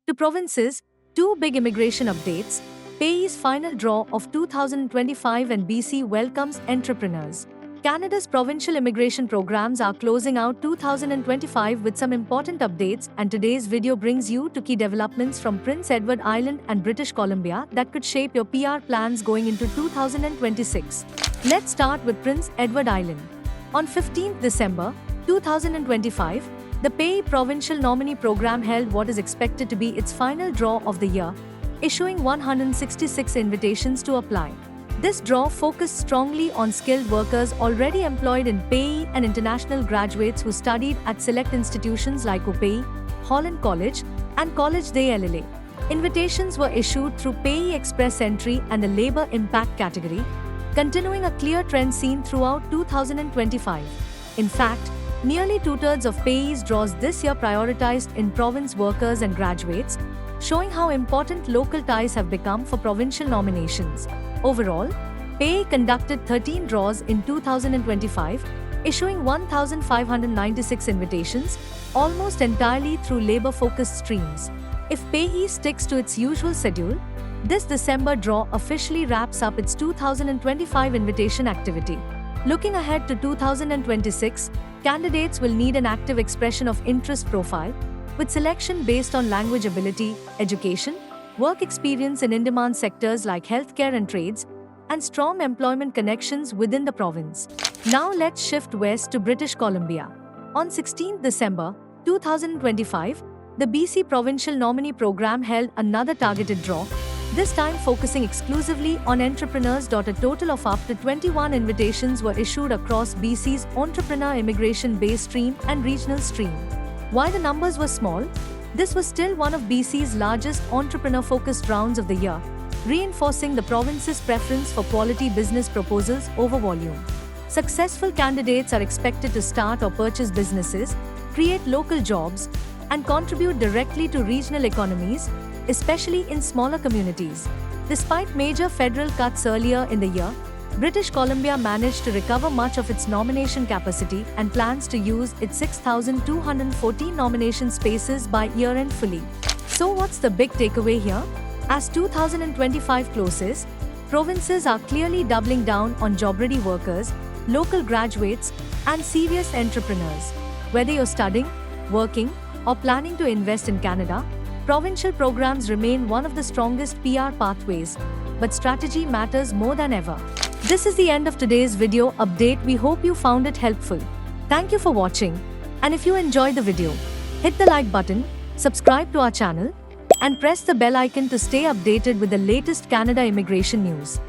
To provinces, two big immigration updates. PAYE's final draw of 2025 and BC welcomes entrepreneurs. Canada's provincial immigration programs are closing out 2025 with some important updates, and today's video brings you to key developments from Prince Edward Island and British Columbia that could shape your PR plans going into 2026. Let's start with Prince Edward Island. On 15th December 2025, the PAYE Provincial Nominee Program held what is expected to be its final draw of the year, issuing 166 invitations to apply. This draw focused strongly on skilled workers already employed in PAYE and international graduates who studied at select institutions like UPAE, Holland College, and College de LLA. Invitations were issued through PAYE Express Entry and the Labour Impact category, continuing a clear trend seen throughout 2025. In fact, nearly two-thirds of PAYE's draws this year prioritized in-province workers and graduates, showing how important local ties have become for provincial nominations. Overall, PAYE conducted 13 draws in 2025, issuing 1,596 invitations, almost entirely through labor-focused streams. If PAYE sticks to its usual schedule, this December draw officially wraps up its 2025 invitation activity. Looking ahead to 2026, candidates will need an active expression of interest profile, with selection based on language ability, education, work experience in in-demand sectors like healthcare and trades, and strong employment connections within the province. Now let's shift west to British Columbia. On 16 December 2025, the BC Provincial Nominee Program held another targeted draw, this time focusing exclusively on entrepreneurs. A total of up to 21 invitations were issued across BC's entrepreneur immigration-based stream and regional stream. While the numbers were small, this was still one of BC's largest entrepreneur-focused rounds of the year, reinforcing the province's preference for quality business proposals over volume. Successful candidates are expected to start or purchase businesses, create local jobs, and contribute directly to regional economies, especially in smaller communities. Despite major federal cuts earlier in the year, British Columbia managed to recover much of its nomination capacity and plans to use its 6,214 nomination spaces by year-end fully. So what's the big takeaway here? As 2025 closes, provinces are clearly doubling down on job-ready workers, local graduates, and serious entrepreneurs. Whether you're studying, working, or planning to invest in Canada, provincial programs remain one of the strongest PR pathways, but strategy matters more than ever. This is the end of today's video update. We hope you found it helpful. Thank you for watching. And if you enjoyed the video, hit the like button, subscribe to our channel, and press the bell icon to stay updated with the latest Canada immigration news.